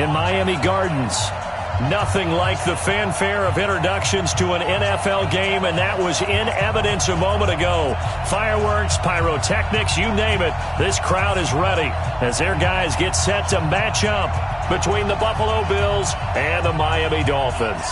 in Miami Gardens. Nothing like the fanfare of introductions to an NFL game, and that was in evidence a moment ago. Fireworks, pyrotechnics, you name it. This crowd is ready as their guys get set to match up between the Buffalo Bills and the Miami Dolphins.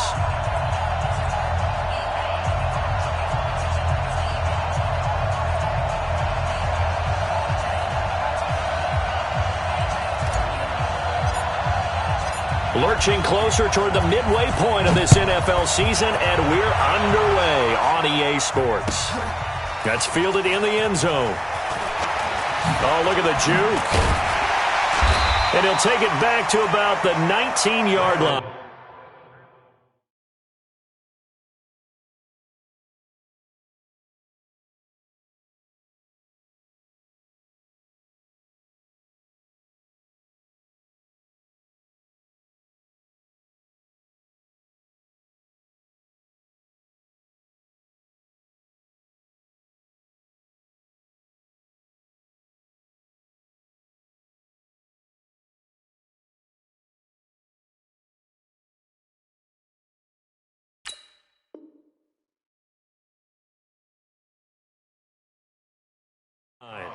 Lurching closer toward the midway point of this NFL season, and we're underway on EA Sports. That's fielded in the end zone. Oh, look at the juke. And he'll take it back to about the 19-yard line.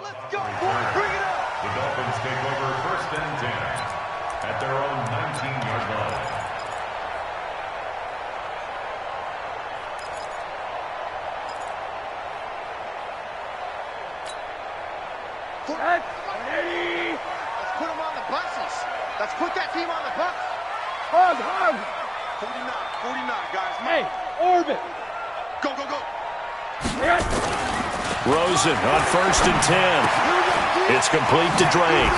Let's go, boys. Bring it up. The Dolphins take over 1st and 10 at their own 19-yard line. Let's put them on the buses. Let's put that team on the bus. Hug. 49, guys. Hey, orbit. Go, go, go. Rosen on 1st and 10. It's complete to Drake.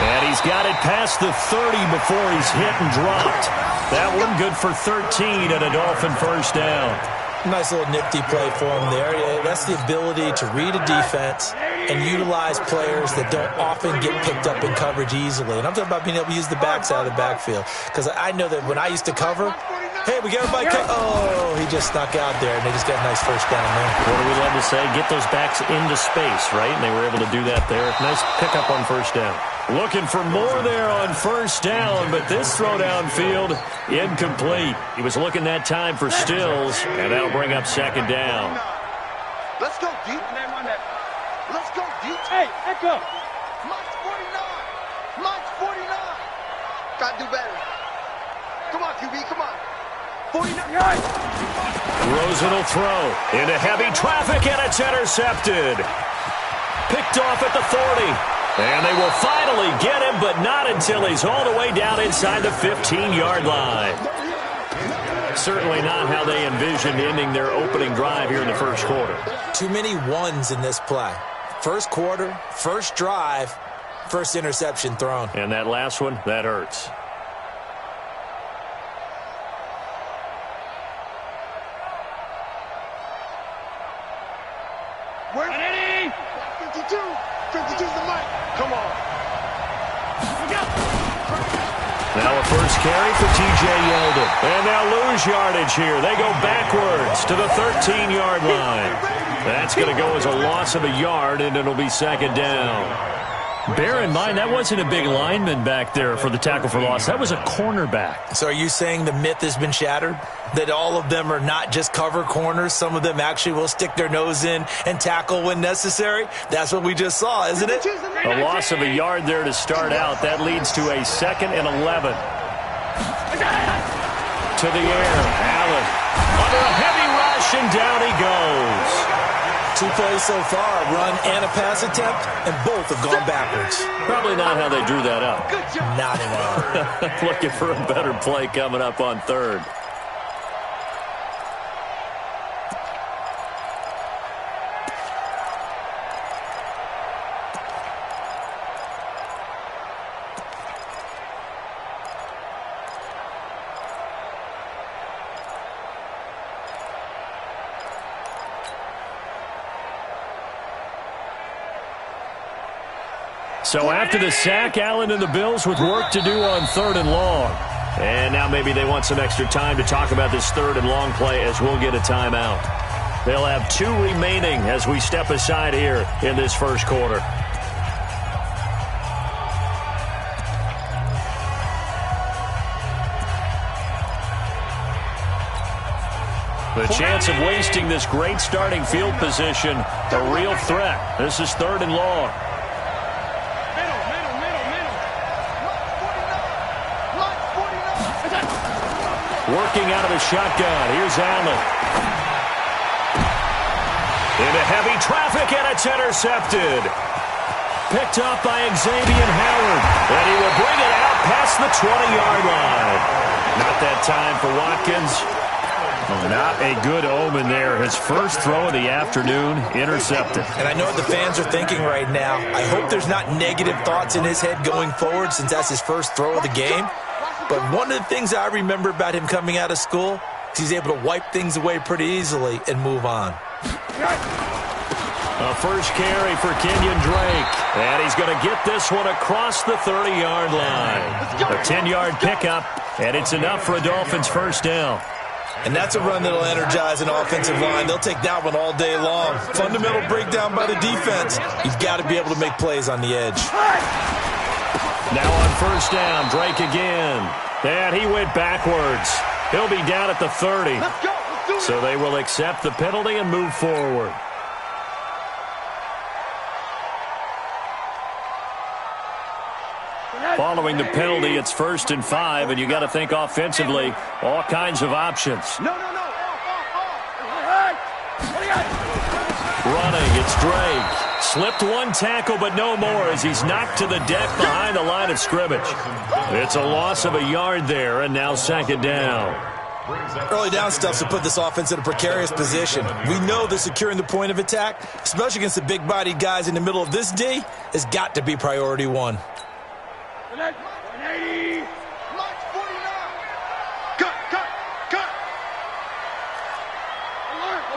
And he's got it past the 30 before he's hit and dropped. That one good for 13 and a Dolphin first down. Nice little nifty play for him there. That's the ability to read a defense and utilize players that don't often get picked up in coverage easily. And I'm talking about being able to use the backside of the backfield. Because I know that when I used to cover, hey, we got everybody. Oh, he just snuck out there, and they just got a nice first down there. What do we love to say? Get those backs into space, right? And they were able to do that there. Nice pickup on first down. Looking for more there on first down, but this throw downfield, incomplete. He was looking that time for Stills, and that'll bring up second down. Let's go deep. Let's go deep. Hey, echo. Mike's 49. Mike's 49. Gotta do better. Come on, QB, come on. 49. Rosen will throw into heavy traffic, and it's intercepted. Picked off at the 40. And they will finally get him, but not until he's all the way down inside the 15-yard line. Certainly not how they envisioned ending their opening drive here in the first quarter. Too many ones in this play. First quarter, first drive, first interception thrown. And that last one, that hurts. Where's 52? 52's the mic. Come on. Now a first carry for T.J. Yeldon. And they'll lose yardage here. They go backwards to the 13-yard line. That's going to go as a loss of a yard, and it'll be second down. Bear in mind, that wasn't a big lineman back there for the tackle for loss. That was a cornerback. So are you saying the myth has been shattered? That all of them are not just cover corners? Some of them actually will stick their nose in and tackle when necessary? That's what we just saw, isn't it? A loss of a yard there to start out. That leads to a 2nd and 11. To the air. Allen under a heavy rush, and down he goes. 2 plays so far, a run and a pass attempt, and both have gone backwards. Probably not how they drew that up. Not at all. Looking for a better play coming up on third. So after the sack, Allen and the Bills with work to do on 3rd and long. And now maybe they want some extra time to talk about this 3rd and long play as we'll get a timeout. They'll have 2 remaining as we step aside here in this first quarter. The chance of wasting this great starting field position, a real threat. This is 3rd and long. Working out of the shotgun. Here's Allen. Into heavy traffic, and it's intercepted. Picked up by Xavier Howard. And he will bring it out past the 20-yard line. Not that time for Watkins. Not a good omen there. His first throw of the afternoon, intercepted. And I know what the fans are thinking right now. I hope there's not negative thoughts in his head going forward since that's his first throw of the game. But one of the things I remember about him coming out of school is he's able to wipe things away pretty easily and move on. A first carry for Kenyon Drake. And he's going to get this one across the 30-yard line. A 10-yard pickup, and it's enough for a Dolphins first down. And that's a run that'll energize an offensive line. They'll take that one all day long. Fundamental breakdown by the defense. You've got to be able to make plays on the edge. Now on first down, Drake again. And he went backwards. He'll be down at the 30. So they will accept the penalty and move forward. Following the penalty, it's 1st and 5, and you got to think offensively, all kinds of options. Running, it's Drake. Slipped one tackle, but no more as he's knocked to the deck behind the line of scrimmage. It's a loss of a yard there, and now 2nd down. Early down stuff to put this offense in a precarious position. We know that securing the point of attack, especially against the big-bodied guys in the middle of this D, has got to be priority 1. 180. March 49. Cut.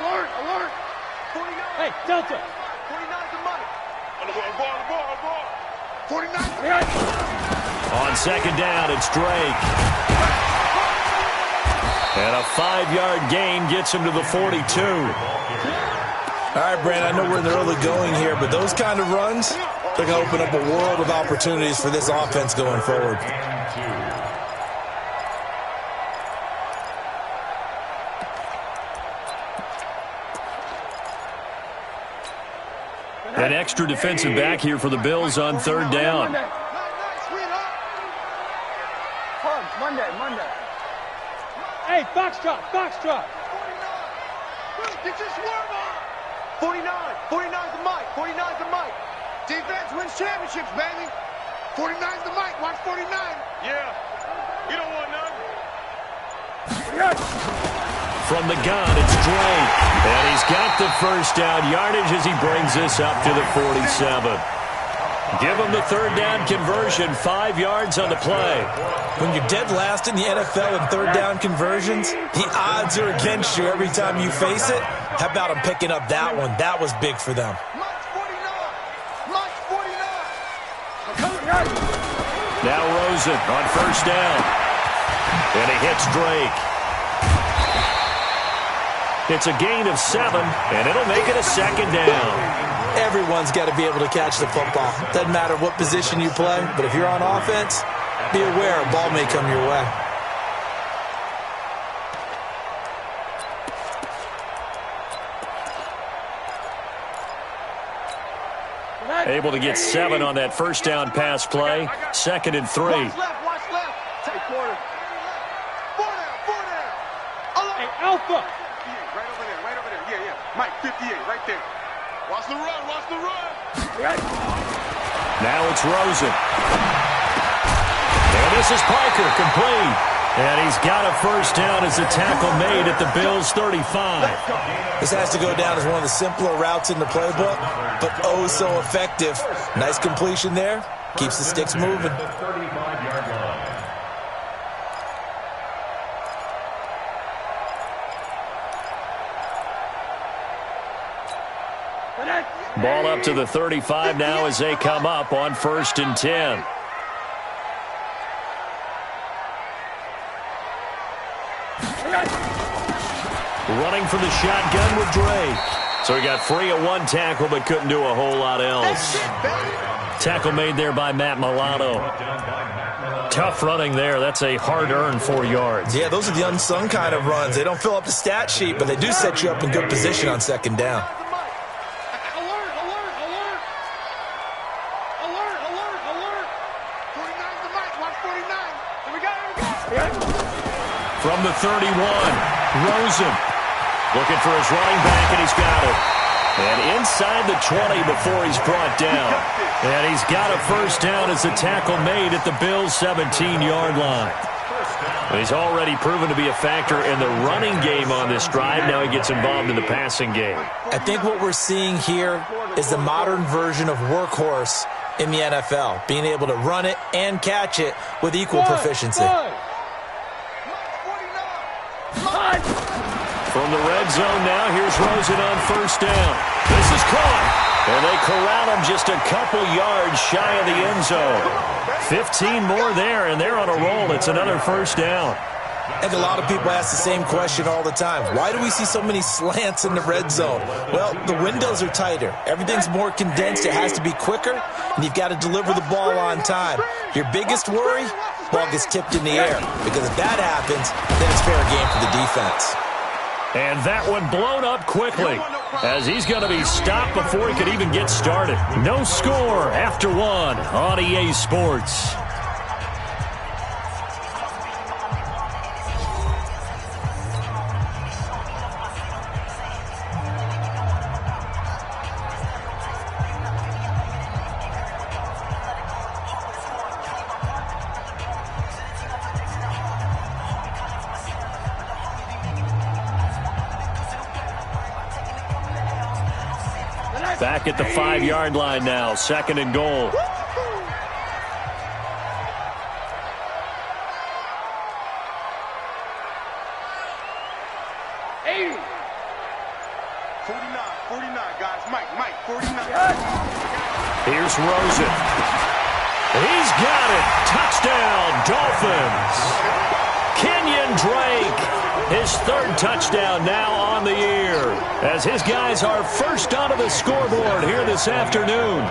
Alert. 49. Hey, Delta. 49 the money. On the ball. 49. On 2nd down, it's Drake. And a 5-yard gain gets him to the 42. All right, Brandon, I know we're in the early going here, but those kind of runs, they're going to open up a world of opportunities for this offense going forward. An extra defensive back here for the Bills on 3rd down. Monday. Hey, Foxtrot. Get your swerve on. 49's the mic. Defense wins championships, baby. 49's the mic. Watch 49. Yeah. You don't want none. From the gun, it's Drake. And he's got the first down yardage as he brings this up to the 47. Give him the 3rd down conversion, 5 yards on the play. When you're dead last in the NFL in 3rd down conversions, the odds are against you every time you face it. How about him picking up that one? That was big for them. March 49. Now Rosen on first down. And he hits Drake. It's a gain of 7, and it'll make it a 2nd down. Everyone's got to be able to catch the football. Doesn't matter what position you play, but if you're on offense, be aware a ball may come your way. Able to get 7 on that first down pass play. 2nd and 3. Watch left. Take quarter. 4 down. Hey, Alpha. Right over there. Yeah. Mike, 58, right there. Watch the run. Now it's Rosen. And this is Parker, complete. And he's got a first down as a tackle made at the Bills' 35. This has to go down as one of the simpler routes in the playbook, but oh so effective. Nice completion there. Keeps the sticks moving. Ball up to the 35 now as they come up on 1st and 10. Running from the shotgun with Drake. So he got free of 1 tackle but couldn't do a whole lot else. Tackle made there by Matt Milano. Tough running there. That's a hard-earned 4 yards. Yeah, those are the unsung kind of runs. They don't fill up the stat sheet, but they do set you up in good position on second down. From the 31, Rosen looking for his running back, and he's got it. And inside the 20 before he's brought down. And he's got a first down as the tackle made at the Bills' 17-yard line. He's already proven to be a factor in the running game on this drive. Now he gets involved in the passing game. I think what we're seeing here is the modern version of workhorse in the NFL, being able to run it and catch it with equal proficiency. From the red zone now, here's Rosen on first down. This is caught. And they corral him just a couple yards shy of the end zone. 15 more there, and they're on a roll. It's another first down. I think a lot of people ask the same question all the time. Why do we see so many slants in the red zone? Well, the windows are tighter. Everything's more condensed. It has to be quicker, and you've got to deliver the ball on time. Your biggest worry? Ball gets tipped in the air, because if that happens, then it's fair game for the defense. And that one blown up quickly as he's going to be stopped before he could even get started. No score after one on EA Sports. Back at the 5-yard line now, second and goal. 49, guys. Mike, 49. Here's Rosen. He's got it. Touchdown, Dolphins. Kenyon Drake, his third touchdown now on the year, as his guys are first onto the scoreboard here this afternoon.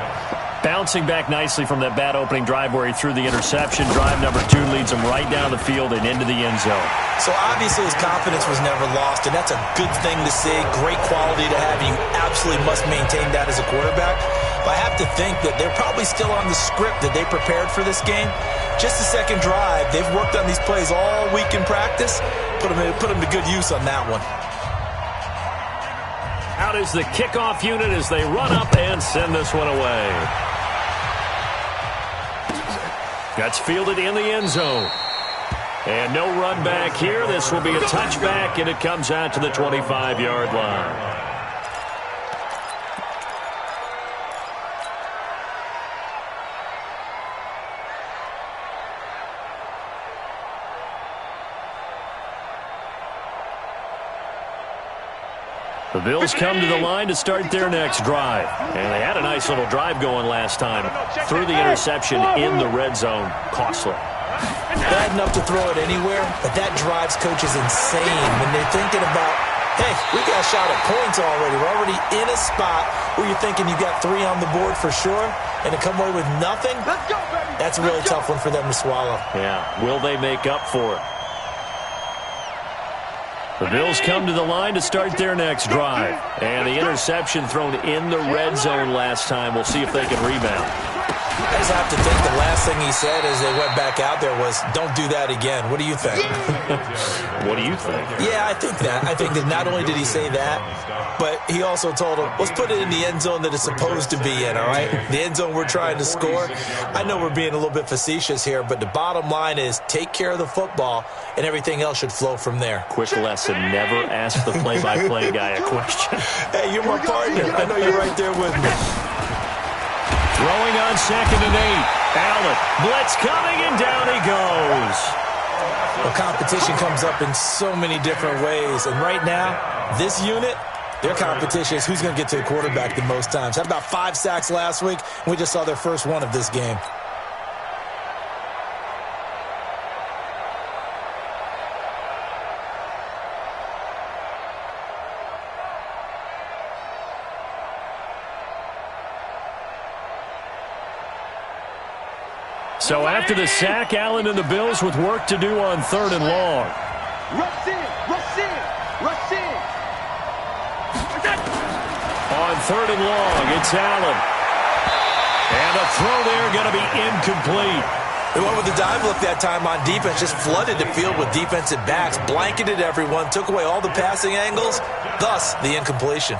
Bouncing back nicely from that bad opening drive where he threw the interception. Drive number 2 leads him right down the field and into the end zone. So obviously his confidence was never lost, and that's a good thing to see. Great quality to have. You absolutely must maintain that as a quarterback. But I have to think that they're probably still on the script that they prepared for this game. Just the second drive. They've worked on these plays all week in practice. Put them to good use on that one. Out is the kickoff unit as they run up and send this one away. That's fielded in the end zone. And no run back here. This will be a touchback, and it comes out to the 25-yard line. The Bills come to the line to start their next drive. And they had a nice little drive going last time. Threw the interception in the red zone. Costly. Bad enough to throw it anywhere, but that drives coaches insane when they're thinking about, hey, we got a shot at points already. We're already in a spot where you're thinking you got 3 on the board for sure, and to come away with nothing, that's a really tough one for them to swallow. Yeah, will they make up for it? The Bills come to the line to start their next drive. And the interception thrown in the red zone last time. We'll see if they can rebound. I just have to think the last thing he said as they went back out there was, don't do that again. What do you think? What do you think? Yeah, I think that. I think that not only did he say that, but he also told him, let's put it in the end zone that it's supposed to be in, all right? The end zone we're trying to score. I know we're being a little bit facetious here, but the bottom line is take care of the football, and everything else should flow from there. Quick lesson, never ask the play-by-play guy a question. Hey, you're my partner. I know you're right there with me. Throwing on 2nd and 8. Allen, blitz coming, and down he goes. Well, competition comes up in so many different ways, and right now, this unit, their competition is who's going to get to the quarterback the most times. Had about 5 sacks last week, and we just saw their first one of this game. So after the sack, Allen and the Bills with work to do on 3rd and long. Rush in, rush in, rush in. On 3rd and long, it's Allen. And a throw there going to be incomplete. They went with the dive look that time on defense, just flooded the field with defensive backs, blanketed everyone, took away all the passing angles, thus the incompletion.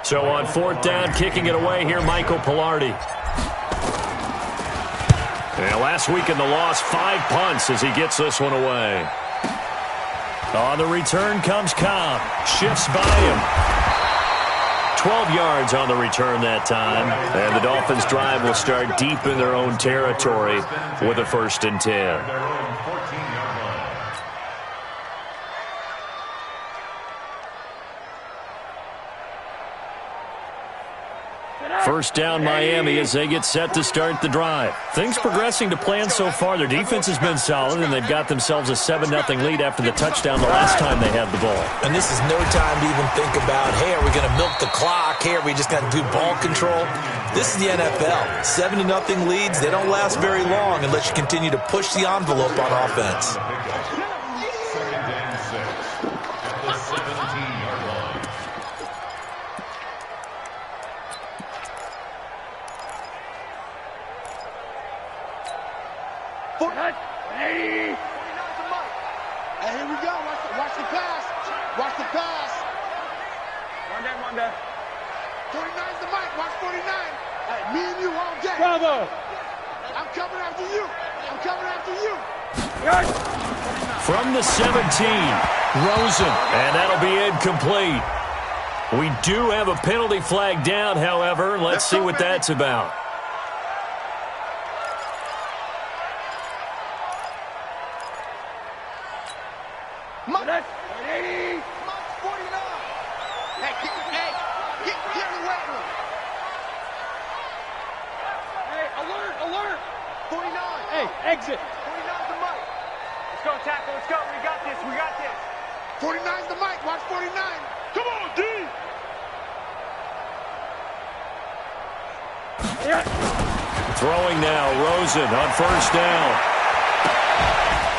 So on 4th down, kicking it away here, Michael Pilardi. And last week in the loss, 5 punts as he gets this one away. On the return comes Cobb. Shifts by him. 12 yards on the return that time. And the Dolphins' drive will start deep in their own territory with a 1st and 10. First down, Miami, as they get set to start the drive. Things progressing to plan so far. Their defense has been solid, and they've got themselves a 7-0 lead after the touchdown the last time they had the ball. And this is no time to even think about, hey, are we going to milk the clock? Hey, are we just going to do ball control? This is the NFL. 7-0 leads, they don't last very long unless you continue to push the envelope on offense. Hey, here we go. Watch the pass. Watch the pass. One day. 49's the mic. Watch 49. Hey, me and you all day. Bravo. I'm coming after you. I'm coming after you. From the 17, Rosen, and that'll be incomplete. We do have a penalty flag down, however. Let's see what that's about. Exit. 49's the mic. Let's go, tackle. Let's go. We got this. We got this. 49's the mic. Watch 49. Come on, D. Throwing now, Rosen on 1st down.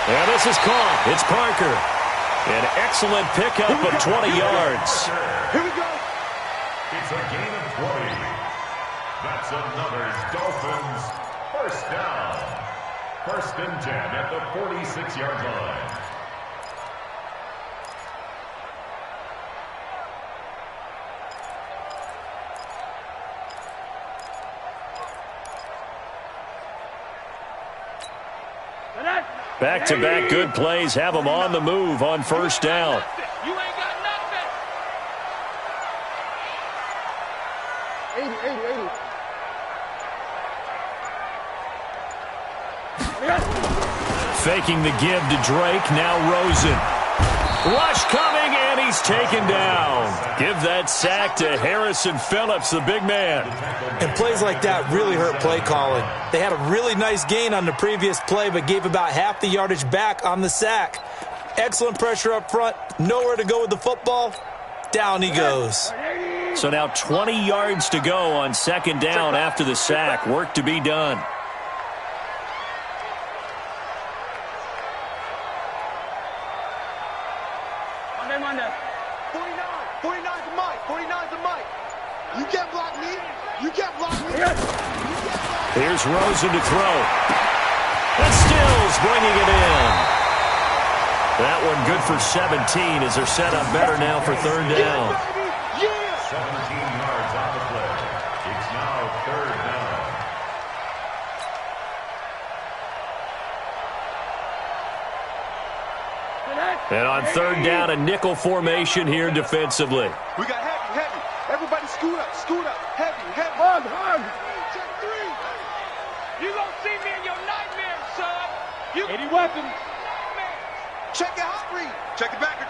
And this is caught. It's Parker. An excellent pickup of 20 yards. Here we go. It's a gain of 20. That's another Dolphins 1st down. 1st and 10 at the 46-yard line. Back-to-back good plays have them on the move on 1st down. You ain't got nothing. 80. Faking the give to Drake, now Rosen. Rush coming, and he's taken down. Give that sack to Harrison Phillips, the big man. And plays like that really hurt play calling. They had a really nice gain on the previous play, but gave about half the yardage back on the sack. Excellent pressure up front, nowhere to go with the football. Down he goes. So now 20 yards to go on 2nd down after the sack. Work to be done. Monday. 49's the mic. 49's the mic. You can't block me. You can't block me. Here's Rosen to throw. And Stills bringing it in. That one good for 17 as they're set up better now for 3rd down. 17 yards on the play. It's now 3rd down. And on 3rd down, a nickel formation here defensively. We got heavy. Everybody scoot up. Heavy. Hug. Check 3. You gonna see me in your nightmares, son. 80 weapons. Check your hot read. Check the backer.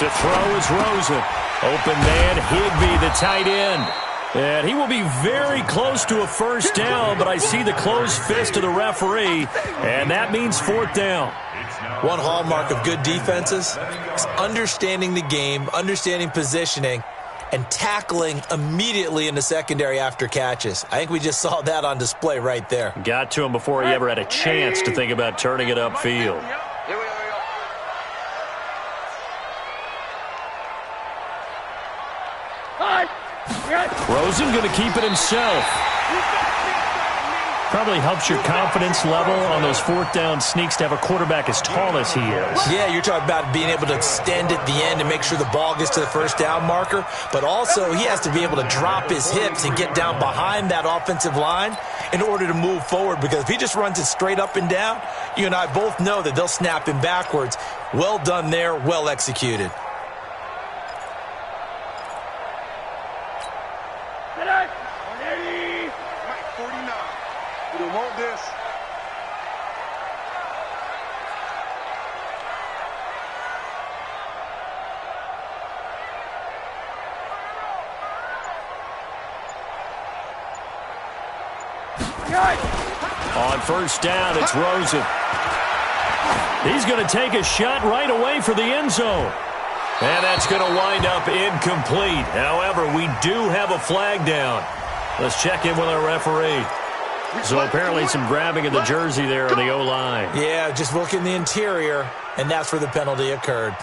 To throw is Rosen. Open man, Higbee, the tight end. And he will be very close to a first down, but I see the closed fist of the referee, and that means fourth down. One hallmark of good defenses is understanding the game, understanding positioning, and tackling immediately in the secondary after catches. I think we just saw that on display right there. Got to him before he ever had a chance to think about turning it upfield. Rosen going to keep it himself. Probably helps your confidence level on those fourth down sneaks to have a quarterback as tall as he is. Yeah, you're talking about being able to extend at the end and make sure the ball gets to the first down marker. But also, he has to be able to drop his hips and get down behind that offensive line in order to move forward. Because if he just runs it straight up and down, you and I both know that they'll snap him backwards. Well done there, well executed. On first down, it's Rosen. He's going to take a shot right away for the end zone. And that's going to wind up incomplete. However, we do have a flag down. Let's check in with our referee. So apparently some grabbing of the jersey there on the O-line. Yeah, just look in the interior, and that's where the penalty occurred.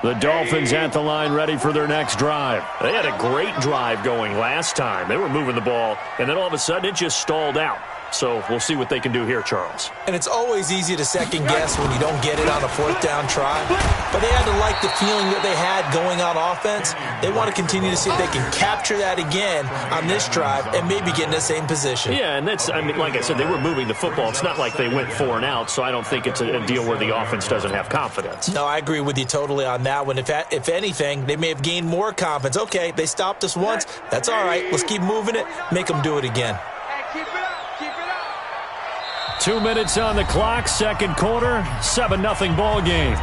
The Dolphins at the line ready for their next drive. They had a great drive going last time. They were moving the ball, and then all of a sudden it just stalled out. So we'll see what they can do here, Charles. And it's always easy to second guess when you don't get it on a fourth down try. But they had to like the feeling that they had going on offense. They want to continue to see if they can capture that again on this drive and maybe get in the same position. Yeah, and that's, I mean, like I said, they were moving the football. It's not like they went 4 and out, so I don't think it's a deal where the offense doesn't have confidence. No, I agree with you totally on that one. If anything, they may have gained more confidence. Okay, they stopped us once. That's all right. Let's keep moving it. Make them do it again. 2 minutes on the clock, second quarter, 7-0 ball game.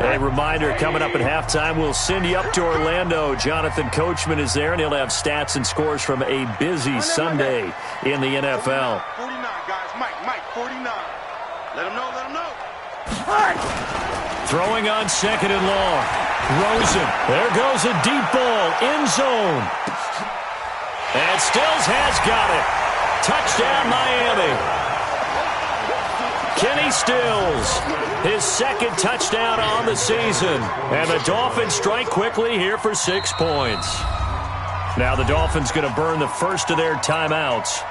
A reminder, coming up at halftime, we'll send you up to Orlando. Jonathan Coachman is there, and he'll have stats and scores from a busy Sunday in the NFL. 49, guys. Mike, 49. Let him know. Throwing on second and long. Rosen. There goes a deep ball. End zone. And Stills has got it. Touchdown, Miami. Kenny Stills, his second touchdown on the season. And the Dolphins strike quickly here for 6 points. Now the Dolphins going to burn the first of their timeouts.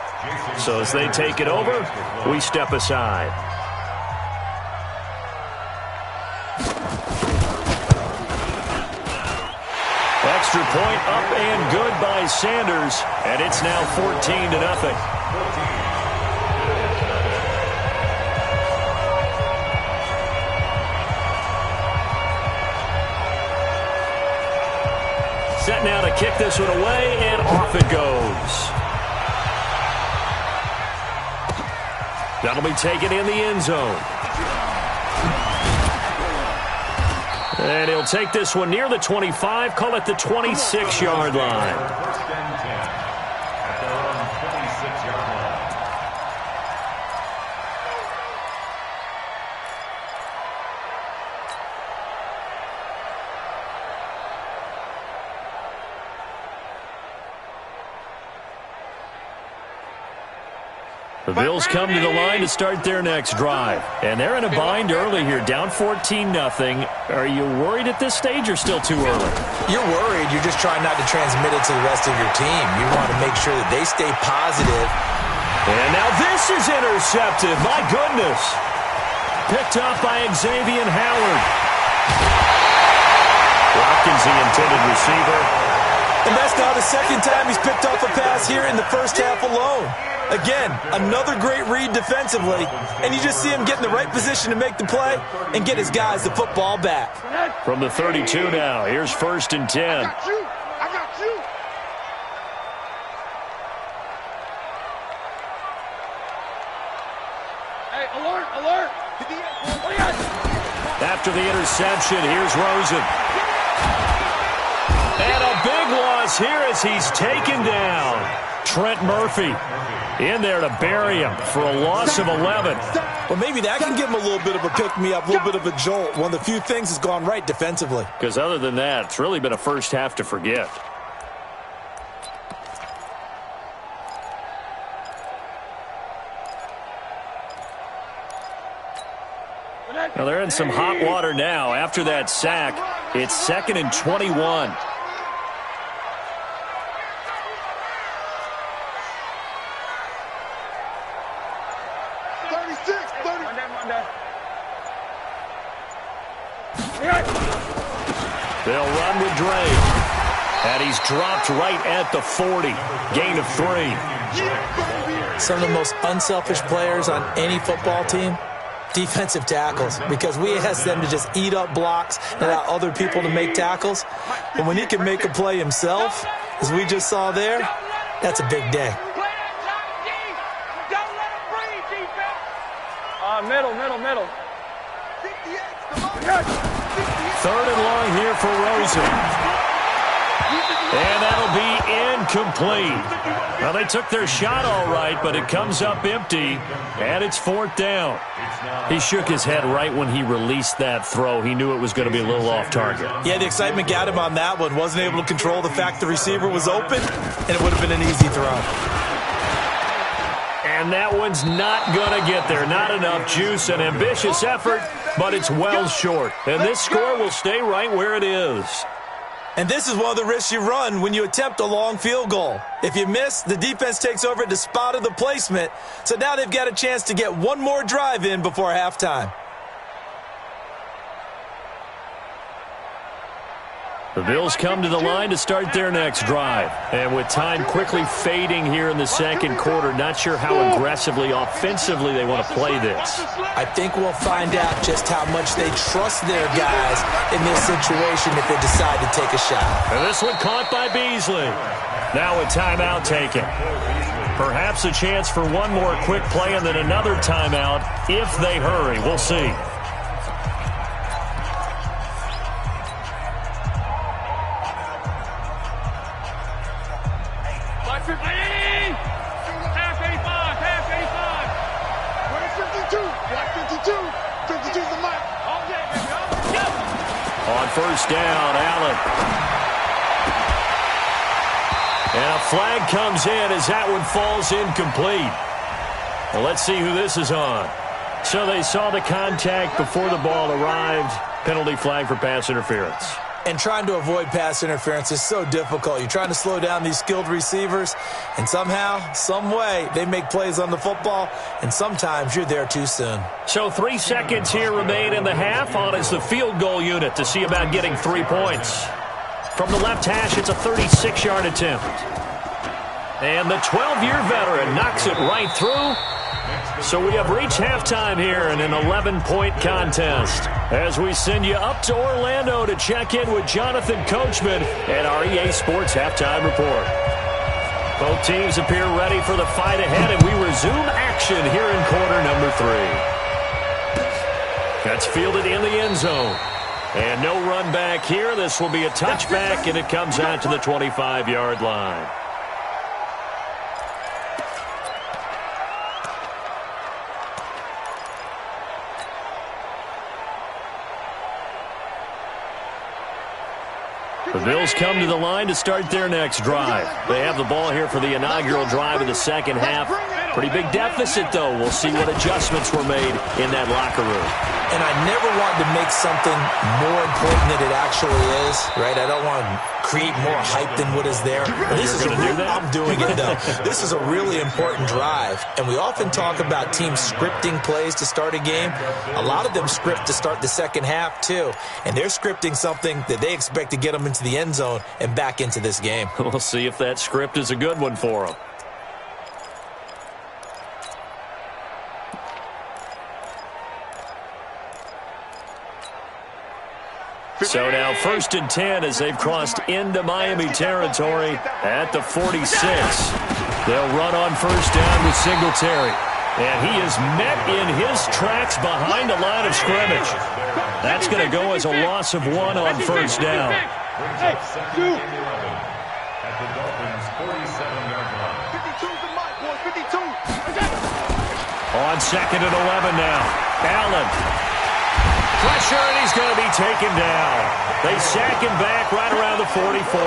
So as they take it over, we step aside. Extra point up and good by Sanders. And it's now 14-0. Set now to kick this one away, and off it goes. That'll be taken in the end zone. And he'll take this one near the 25, call it the 26-yard line. First and 10 at their own 26-yard line. The Bills come to the line to start their next drive. And they're in a bind early here, down 14-0. Are you worried at this stage or still too early? You're worried. You're just trying not to transmit it to the rest of your team. You want to make sure that they stay positive. And now this is intercepted. My goodness. Picked off by Xavier Howard. Watkins, the intended receiver. And that's now the second time he's picked off a pass here in the first half alone. Again, another great read defensively, and you just see him get in the right position to make the play and get his guys the football back. From the 32 now, here's 1st and 10. I got you. Hey, alert. After the interception, here's Rosen. And a big loss here as he's taken down. Trent Murphy in there to bury him for a loss of 11. Well, maybe that can give him a little bit of a pick-me-up, a little bit of a jolt. One of the few things that's gone right defensively. Because other than that, it's really been a first half to forget. Now they're in some hot water now. After that sack, it's 2nd and 21. They'll run with Dre. And he's dropped right at the 40. Gain of 3. Some of the most unselfish players on any football team, defensive tackles, because we ask them to just eat up blocks and allow other people to make tackles. But when he can make a play himself, as we just saw there, that's a big day. Middle. 3rd and long here for Rosen. And that'll be incomplete. Well, they took their shot all right, but it comes up empty, and it's 4th down. He shook his head right when he released that throw. He knew it was going to be a little off target. Yeah, the excitement got him on that one. Wasn't able to control the fact the receiver was open, and it would have been an easy throw. And that one's not going to get there. Not enough juice. An ambitious effort, but it's well short. And this score will stay right where it is. And this is one of the risks you run when you attempt a long field goal. If you miss, the defense takes over at the spot of the placement. So now they've got a chance to get one more drive in before halftime. The Bills come to the line to start their next drive. And with time quickly fading here in the second quarter, not sure how aggressively, offensively they want to play this. I think we'll find out just how much they trust their guys in this situation if they decide to take a shot. And this one caught by Beasley. Now a timeout taken. Perhaps a chance for one more quick play and then another timeout if they hurry. We'll see. On 1st down, Allen. And a flag comes in as that one falls incomplete. Well, let's see who this is on. So they saw the contact before the ball arrived. Penalty flag for pass interference. And trying to avoid pass interference is so difficult. You're trying to slow down these skilled receivers, and somehow, some way, they make plays on the football, and sometimes you're there too soon. So 3 seconds here remain in the half. On is the field goal unit to see about getting 3 points. From the left hash, it's a 36-yard attempt. And the 12-year veteran knocks it right through. So we have reached halftime here in an 11-point contest as we send you up to Orlando to check in with Jonathan Coachman at our EA Sports Halftime Report. Both teams appear ready for the fight ahead, and we resume action here in quarter number 3. That's fielded in the end zone. And no run back here. This will be a touchback, and it comes out to the 25-yard line. The Bills come to the line to start their next drive. They have the ball here for the inaugural drive of the second half. Pretty big deficit, though. We'll see what adjustments were made in that locker room. And I never want to make something more important than it actually is, right? I don't want to create more hype than what is there. This is I'm doing it, though. This is a really important drive. And we often talk about teams scripting plays to start a game. A lot of them script to start the second half, too. And they're scripting something that they expect to get them into the end zone and back into this game. We'll see if that script is a good one for them. So now 1st and 10 as they've crossed into Miami territory at the 46. They'll run on 1st down with Singletary. And he is met in his tracks behind the line of scrimmage. That's going to go as a loss of 1 on 1st down. Brings up 2nd and 11 at the Dolphins' 47-yard line. 52's the mic, boys. 52. On 2nd and 11 now. Allen. Pressure, and he's going to be taken down. They sack him back right around the 44.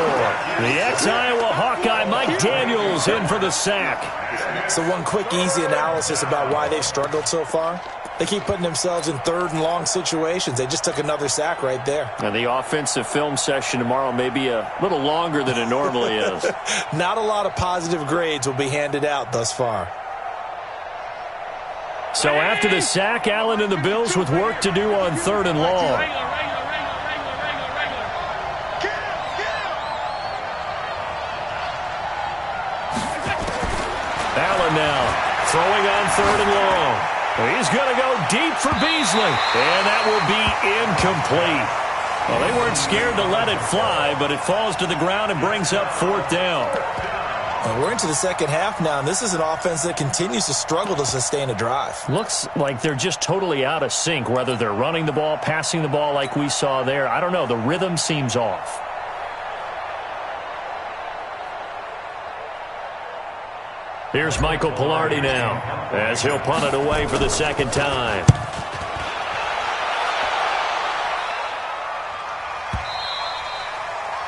The ex-Iowa Hawkeye Mike Daniels in for the sack. So one quick, easy analysis about why they've struggled so far. They keep putting themselves in 3rd and long situations. They just took another sack right there. And the offensive film session tomorrow may be a little longer than it normally is. Not a lot of positive grades will be handed out thus far. So after the sack, Allen and the Bills with work to do on 3rd and long. Allen now throwing on 3rd and long. He's going to go deep for Beasley. And that will be incomplete. Well, they weren't scared to let it fly, but it falls to the ground and brings up 4th down. And we're into the second half now, and this is an offense that continues to struggle to sustain a drive. Looks like they're just totally out of sync, whether they're running the ball, passing the ball like we saw there. I don't know. The rhythm seems off. Here's Michael Pilardi now as he'll punt it away for the 2nd time.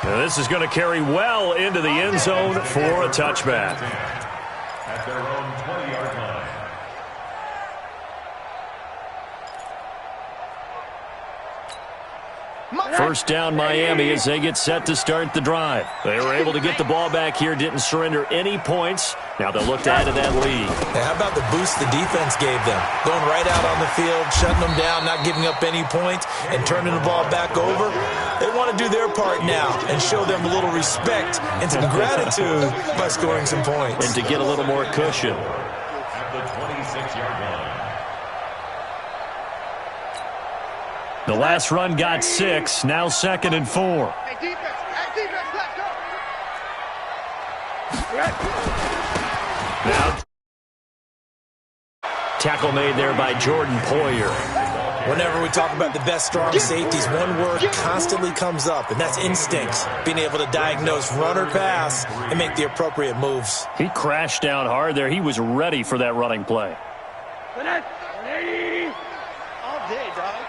Now this is going to carry well into the end zone for a touchback. At their own 20-yard line. First down Miami as they get set to start the drive. They were able to get the ball back here, didn't surrender any points. Now they'll look to add to that lead. Hey, how about the boost the defense gave them? Going right out on the field, shutting them down, not giving up any points, and turning the ball back over. They want to do their part now and show them a little respect and some gratitude by scoring some points. And to get a little more cushion. At the 26-yard line. The last run got 6, now 2nd and 4. Hey, defense, let's go. Now, tackle made there by Jordan Poyer. Whenever we talk about the best strong safeties, one word constantly comes up, and that's instinct. Being able to diagnose run or pass and make the appropriate moves. He crashed down hard there. He was ready for that running play. All day, dog.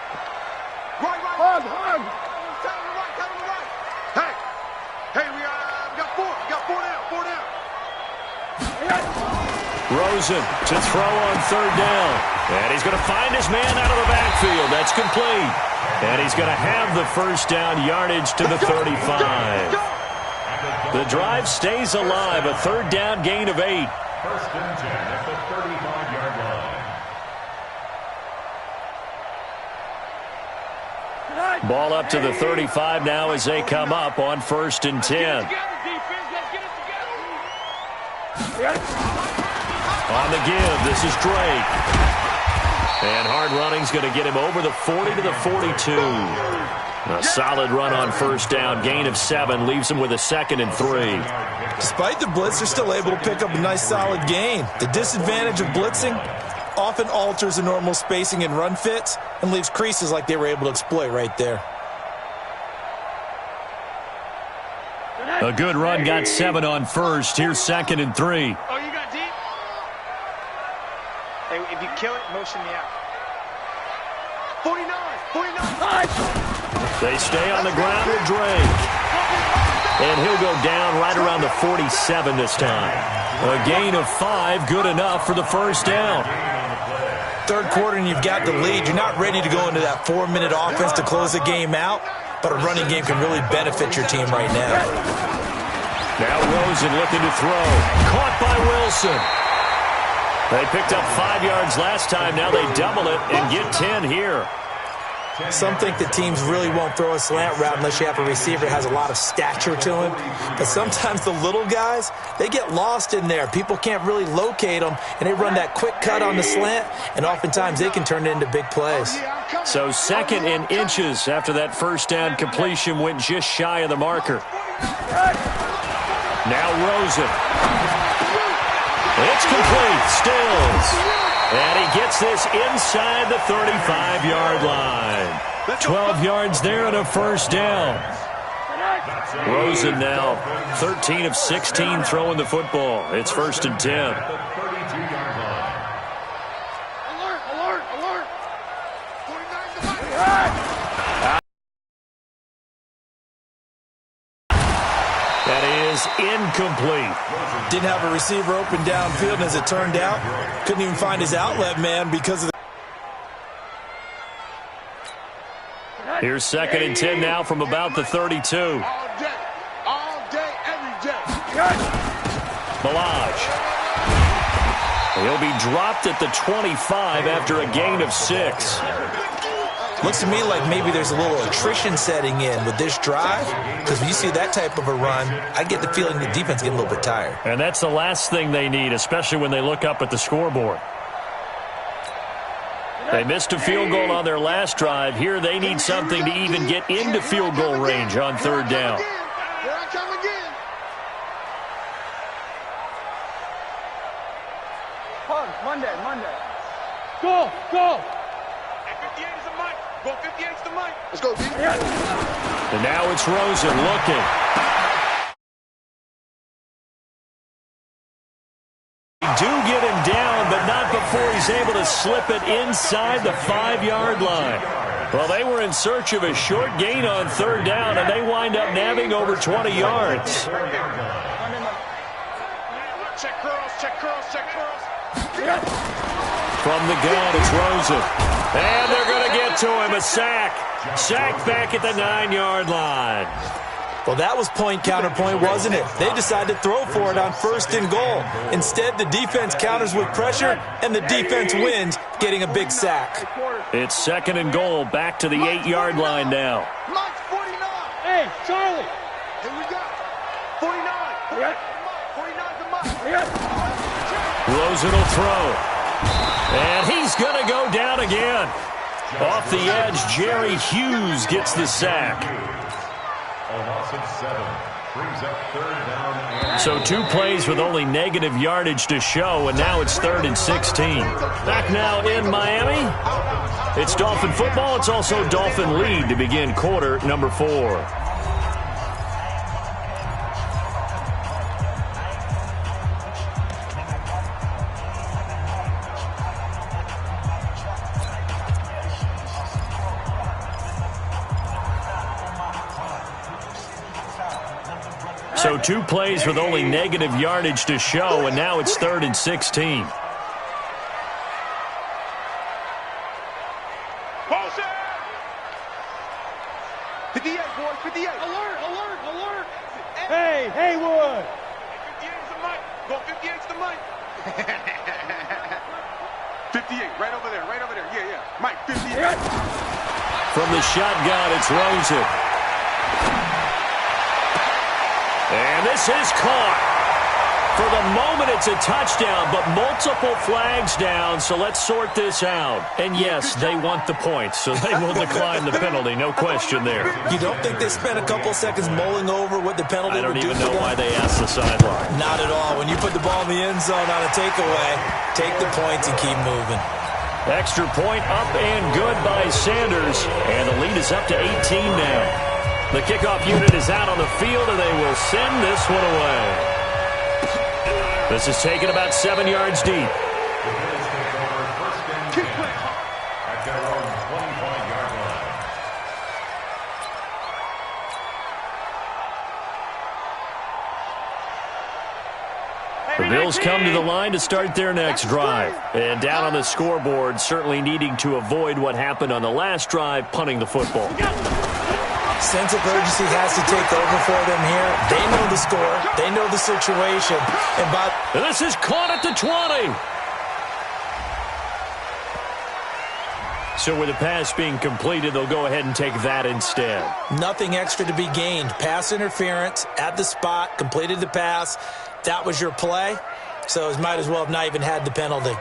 Right. Hug. Tell him the right. Hey, we got 4. We got 4 down. Rosen to throw on 3rd down. And he's going to find his man out of the backfield. That's complete. And he's going to have the 1st down yardage to the 35. The drive stays alive. A 3rd down gain of 8. 1st and 10 at the 35-yard line. Ball up to the 35 now as they come up on 1st and 10. On the give, this is Drake. And hard running's going to get him over the 40 to the 42. A solid run on 1st down. Gain of 7 leaves him with a 2nd and 3. Despite the blitz, they're still able to pick up a nice solid gain. The disadvantage of blitzing often alters the normal spacing and run fits and leaves creases like they were able to exploit right there. A good run got 7 on 1st. Here's 2nd and 3. Oh, you got deep? Hey, if you kill it, motion me out. 49. They stay on the ground with Drake. And he'll go down right around the 47 this time. A gain of 5, good enough for the 1st down. 3rd quarter and you've got the lead. You're not ready to go into that 4-minute offense to close the game out, but a running game can really benefit your team right now. Now Rosen looking to throw. Caught by Wilson. They picked up 5 yards last time. Now they double it and get 10 here. Some think that teams really won't throw a slant route unless you have a receiver that has a lot of stature to him. But sometimes the little guys, they get lost in there. People can't really locate them, and they run that quick cut on the slant, and oftentimes they can turn it into big plays. So 2nd and inches after that first down completion went just shy of the marker. Now Rosen. It's complete. Stills. And he gets this inside the 35-yard line. 12 yards there and a first down. Rosen now 13 of 16 throwing the football. It's 1st and 10. Alert, alert, alert. 49's the mic. That is incomplete. Didn't have a receiver open downfield, and as it turned out, couldn't even find his outlet man because of the... Here's 2nd and 10 now from about the 32. All day, every day. Milage. He'll be dropped at the 25 after a gain of 6. Looks to me like maybe there's a little attrition setting in with this drive, because when you see that type of a run, I get the feeling the defense getting a little bit tired. And that's the last thing they need, especially when they look up at the scoreboard. They missed a field goal on their last drive. Here they need something to even get into field goal range on 3rd down. Here I come again. Monday. Go, go. 58 is the mic. Go 58 is the mic. Let's go, D. And now it's Rosen looking. They do get him down, but not before he's able to slip it inside the 5-yard line. Well, they were in search of a short gain on 3rd down, and they wind up nabbing over 20 yards. Check curls, check curls, check curls. From the gun, it's Rosen. And they're going to get to him, a sack. Sack back at the 9-yard line. Well, that was point counterpoint, wasn't it? They decided to throw for it on 1st and goal. Instead, the defense counters with pressure, and the defense wins, getting a big sack. It's 2nd and goal, back to the 8-yard line now. Mike's 49. Hey, Charlie. Here we go. 49. 49's the mic. Rosen will throw. And he's going to go down again. Off the edge, Jerry Hughes gets the sack. A loss of 7 brings up 3rd down. So 2 plays with only negative yardage to show, and now it's 3rd and 16. Back now in Miami. It's Dolphin football. It's also Dolphin lead to begin quarter number 4. So 2 plays with only negative yardage to show, and now it's 3rd and 16. Motion! 58, boys, 58. Alert. Hey, Haywood. 58 is the mic. Go 58 is the mic. 58, right over there. Yeah. Mike, 58. From the shotgun, it's Rosen. And this is caught. For the moment, it's a touchdown, but multiple flags down, so let's sort this out. And yes, they want the points, so they will decline the penalty, no question there. You don't think they spent a couple seconds mulling over what the penalty would do? I don't even know why they asked the sideline. Not at all. When you put the ball in the end zone on a takeaway, take the points and keep moving. Extra point up and good by Sanders, and the lead is up to 18 now. The kickoff unit is out on the field, and they will send this one away. This is taken about 7 yards deep. At their own 25-yard line. The Bills come to the line to start their next drive. And down on the scoreboard, certainly needing to avoid what happened on the last drive, punting the football. Sense of urgency has to take over for them here. They know the score. They know the situation. And this is caught at the 20. So with the pass being completed, they'll go ahead and take that instead. Nothing extra to be gained. Pass interference at the spot, completed the pass. That was your play, so it might as well have not even had the penalty.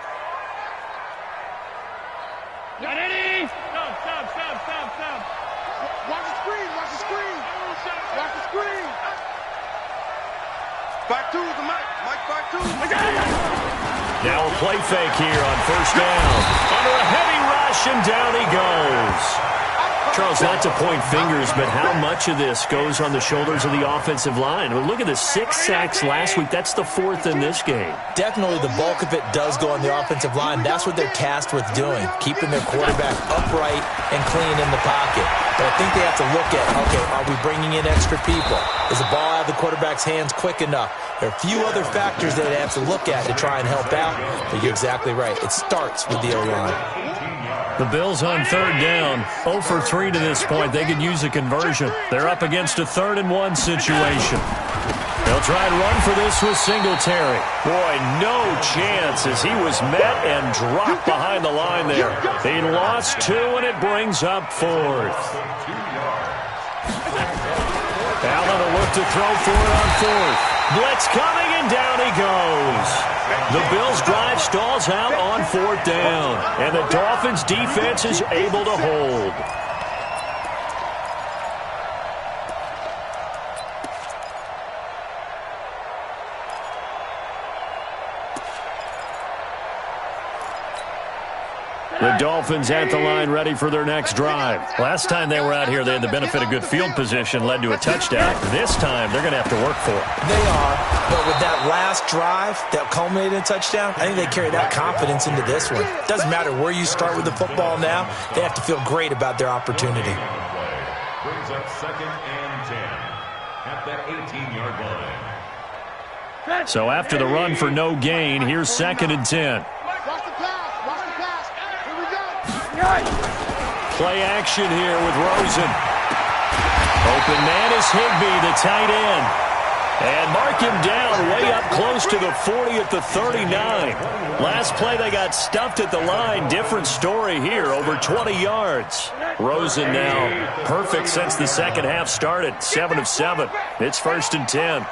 Ready? Stop. Watch the screen. Watch the screen. 5-2's the Mike. Mike 5-2. Now a play fake here on first down. Under a heavy rush, and down he goes. Charles, not to point fingers, but how much of this goes on the shoulders of the offensive line? Well, look at the 6 sacks last week. That's the 4th in this game. Definitely the bulk of it does go on the offensive line. That's what they're tasked with doing, keeping their quarterback upright and clean in the pocket. But I think they have to look at, okay, are we bringing in extra people? Is the ball out of the quarterback's hands quick enough? There are a few other factors that they have to look at to try and help out, but you're exactly right. It starts with the O-line. The Bills on third down, 0 for 3 to this point. They could use a conversion. They're up against a 3rd-and-1 situation. They'll try and run for this with Singletary. Boy, no chance as he was met and dropped behind the line there. He lost 2, and it brings up 4th. Allen will look to throw for it on 4th. Blitz coming, and down he goes. The Bills' drive stalls out on 4th down, and the Dolphins' defense is able to hold. The Dolphins at the line ready for their next drive. Last time they were out here, they had the benefit of good field position, led to a touchdown. This time, they're going to have to work for it. They are, but with that last drive that culminated in a touchdown, I think they carry that confidence into this one. Doesn't matter where you start with the football now, they have to feel great about their opportunity. Brings up 2nd and 10 at the 18-yard line. So after the run for no gain, here's 2nd and 10. Watch the pass. Here we go. Play action here with Rosen. Open man is Higbee, the tight end. And mark him down way up close to the 40 at the 39. Last play they got stuffed at the line. Different story here, over 20 yards. Rosen now perfect since the second half started. 7 of 7. It's 1st and 10.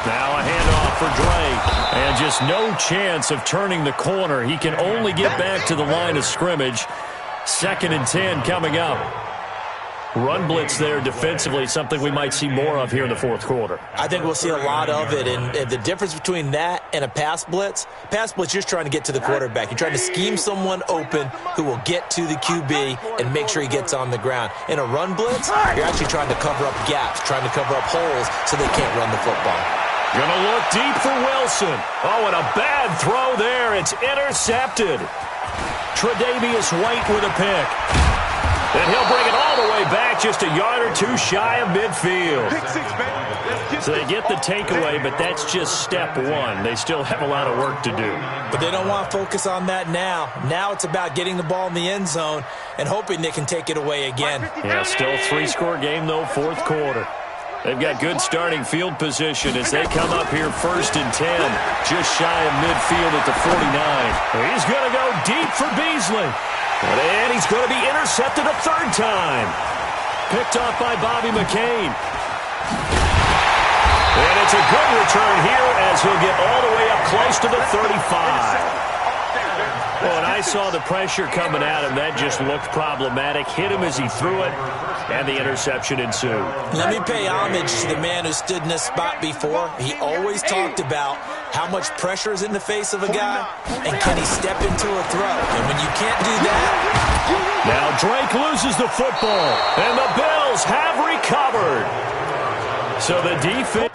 Now a handoff for Drake. And just no chance of turning the corner. He can only get back to the line of scrimmage. 2nd and 10 coming up. Run blitz there defensively, something we might see more of here in the 4th quarter. I think we'll see a lot of it, and the difference between that and a pass blitz, you're just trying to get to the quarterback. You're trying to scheme someone open who will get to the QB and make sure he gets on the ground. In a run blitz, you're actually trying to cover up gaps, trying to cover up holes so they can't run the football. Gonna look deep for Wilson. Oh, and a bad throw there. It's intercepted. Tre'Davious White with a pick. And he'll bring it all the way back, just a yard or 2 shy of midfield. Pick 6, baby. So they get the takeaway, but that's just step 1. They still have a lot of work to do. But they don't want to focus on that now. Now it's about getting the ball in the end zone and hoping they can take it away again. Yeah, still 3-score game, though, 4th quarter. They've got good starting field position as they come up here 1st and 10, just shy of midfield at the 49. He's going to go deep for Beasley. And he's going to be intercepted a 3rd time. Picked off by Bobby McCain. And it's a good return here as he'll get all the way up close to the 35. Well, and I saw the pressure coming at him. That just looked problematic. Hit him as he threw it, and the interception ensued. Let me pay homage to the man who stood in this spot before. He always talked about how much pressure is in the face of a guy, and can he step into a throw. And when you can't do that... Now Drake loses the football, and the Bills have recovered. So the defense...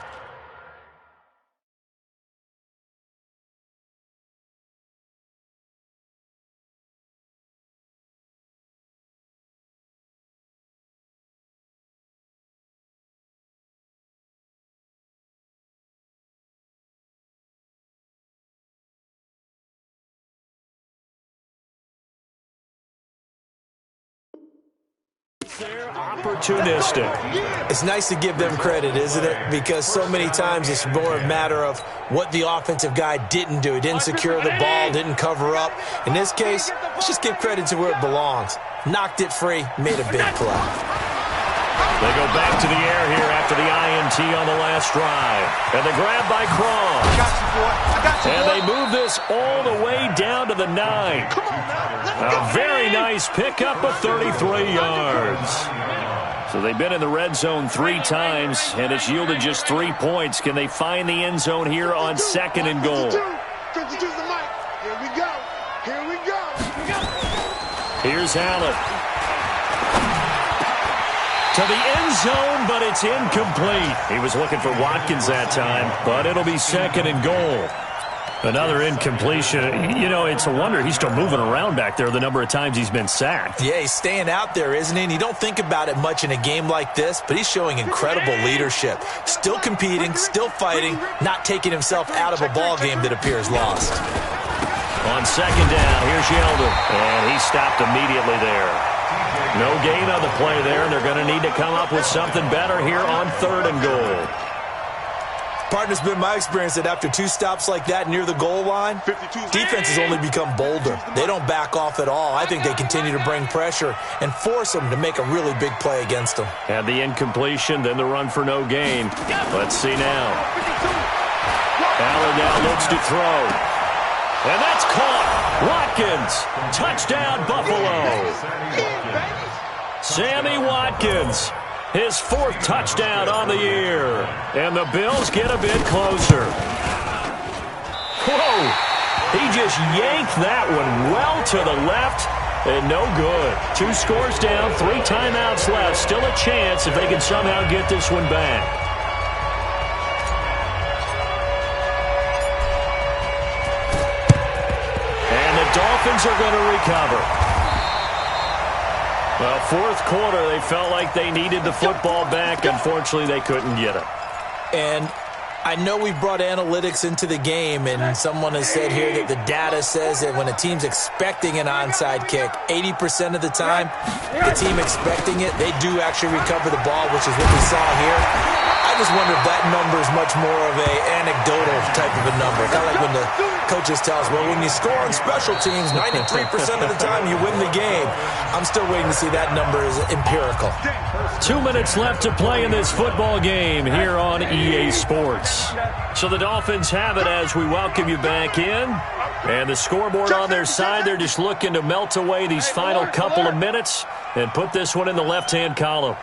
They're opportunistic. It's nice to give them credit, isn't it? Because so many times it's more a matter of what the offensive guy didn't do. He didn't secure the ball, didn't cover up. In this case, let's just give credit to where it belongs. Knocked it free, made a big play. They go back to the air here after the INT on the last drive. And the grab by Cron. And they move this all the way down to the 9. A very nice pickup of 33 yards. So they've been in the red zone 3 times, and it's yielded just 3 points. Can they find the end zone here on 2nd and goal? 52's the mic. Here we go. Here we go. Here's Allen. To the end zone, but it's incomplete. He was looking for Watkins that time, but it'll be 2nd and goal. Another incompletion. You know, it's a wonder he's still moving around back there the number of times he's been sacked. Yeah, he's staying out there, isn't he? And you don't think about it much in a game like this, but he's showing incredible leadership. Still competing, still fighting, not taking himself out of a ball game that appears lost. On 2nd down, here's Yeldon, and he stopped immediately there. No gain on the play there, and they're going to need to come up with something better here on 3rd and goal. Partner, it's been my experience that after 2 stops like that near the goal line, defense has only become bolder. They don't back off at all. I think they continue to bring pressure and force them to make a really big play against them. Had the incompletion, then the run for no gain. Let's see now. Allen now looks to throw. And that's caught. Watkins. Touchdown, Buffalo. Sammy Watkins. His 4th touchdown on the year. And the Bills get a bit closer. Whoa! He just yanked that one well to the left, and no good. 2 scores down, 3 timeouts left. Still a chance if they can somehow get this one back. And the Dolphins are going to recover. Well, 4th quarter, they felt like they needed the football back. Unfortunately, they couldn't get it. And I know we brought analytics into the game, and someone has said here that the data says that when a team's expecting an onside kick, 80% of the time, the team expecting it, they do actually recover the ball, which is what we saw here. I just wonder if that number is much more of a anecdotal type of a number. Kind of like when the coaches tell us, well, when you score on special teams, 93% of the time you win the game. I'm still waiting to see that number is empirical. 2 minutes left to play in this football game here on EA Sports. So the Dolphins have it as we welcome you back in. And the scoreboard on their side, they're just looking to melt away these final couple of minutes and put this one in the left-hand column.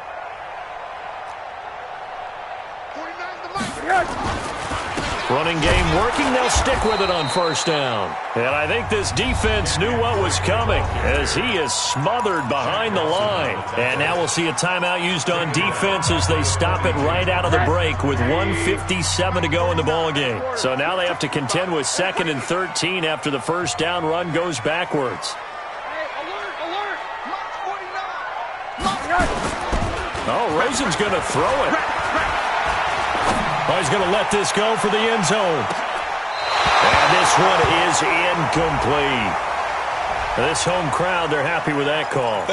Running game working. They'll stick with it on 1st down. And I think this defense knew what was coming as he is smothered behind the line. And now we'll see a timeout used on defense as they stop it right out of the break with 1:57 to go in the ballgame. So now they have to contend with 2nd and 13 after the 1st down run goes backwards. Oh, Rosen's going to throw it. Oh, he's going to let this go for the end zone. And this one is incomplete. This home crowd, they're happy with that call.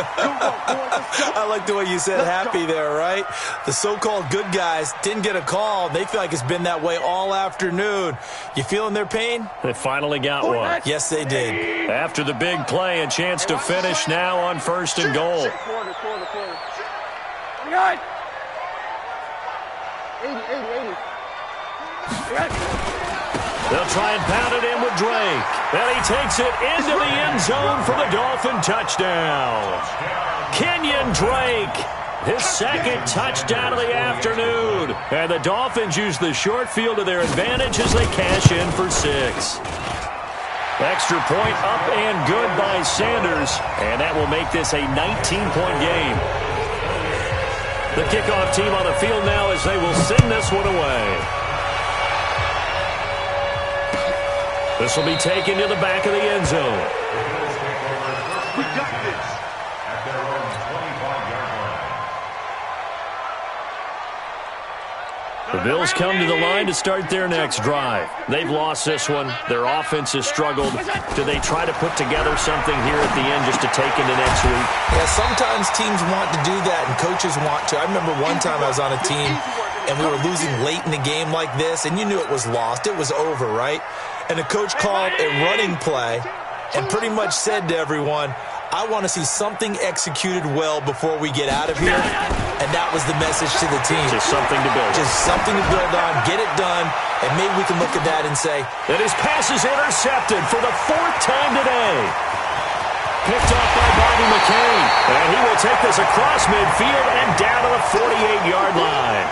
I like the way you said happy there, right? The so-called good guys didn't get a call. They feel like it's been that way all afternoon. You feeling their pain? They finally got one. Yes, they did. After the big play, a chance to finish now on 1st and goal. 80. They'll try and pound it in with Drake. And he takes it into the end zone for the Dolphin touchdown. Kenyon Drake, his 2nd touchdown of the afternoon. And the Dolphins use the short field to their advantage as they cash in for 6. Extra point up and good by Sanders. And that will make this a 19-point game. The kickoff team on the field now as they will send this one away. This will be taken to the back of the end zone. We got this. At their own 25-yard line. The Bills come to the line to start their next drive. They've lost this one. Their offense has struggled. Do they try to put together something here at the end just to take into next week? Yeah, sometimes teams want to do that and coaches want to. I remember one time I was on a team and we were losing late in the game like this, and you knew it was lost. It was over, right? And the coach called a running play and pretty much said to everyone, I want to see something executed well before we get out of here. And that was the message to the team. Just something to build. Just something to build on, get it done, and maybe we can look at that and say, that his pass is intercepted for the 4th time today. Picked off by Bobby McCain. And he will take this across midfield and down to the 48-yard line.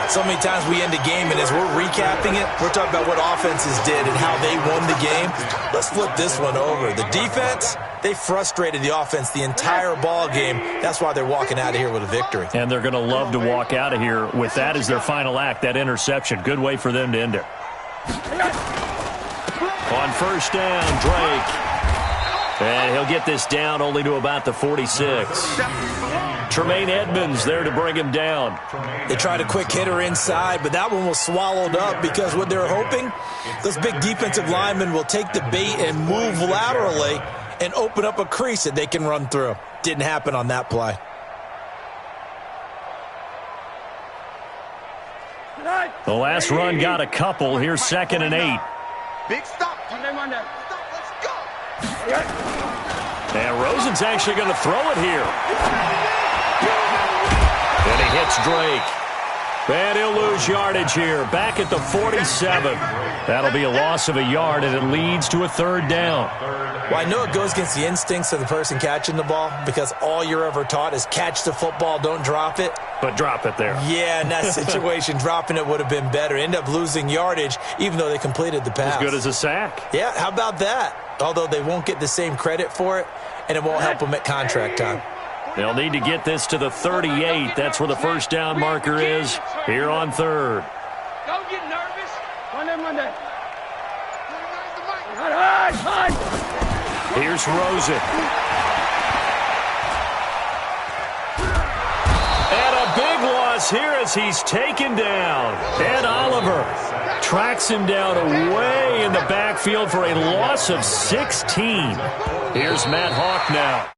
So many times we end a game, and as we're recapping it, we're talking about what offenses did and how they won the game. Let's flip this one over. The defense, they frustrated the offense the entire ball game. That's why they're walking out of here with a victory. And they're going to love to walk out of here with that as their final act, that interception. Good way for them to end it. On first down, Drake. And he'll get this down only to about the 46. Tremaine Edmonds there to bring him down. They tried a quick hitter inside, but that one was swallowed up because what they're hoping, those big defensive linemen will take the bait and move laterally and open up a crease that they can run through. Didn't happen on that play. The last run got a couple. Here's 2nd and 8. Big stop. Let's go. And Rosen's actually going to throw it here. And he hits Drake. And he'll lose yardage here. Back at the 47. That'll be a loss of a yard, and it leads to a 3rd down. Well, I know it goes against the instincts of the person catching the ball because all you're ever taught is catch the football, don't drop it. But drop it there. Yeah, in that situation, dropping it would have been better. End up losing yardage, even though they completed the pass. As good as a sack. Yeah, how about that? Although they won't get the same credit for it, and it won't help them at contract time. They'll need to get this to the 38. That's where the first down marker is here on 3rd. Don't get nervous. Monday. Here's Rosen. And a big loss here as he's taken down. Ed Oliver tracks him down away in the backfield for a loss of 16. Here's Matt Hawk now.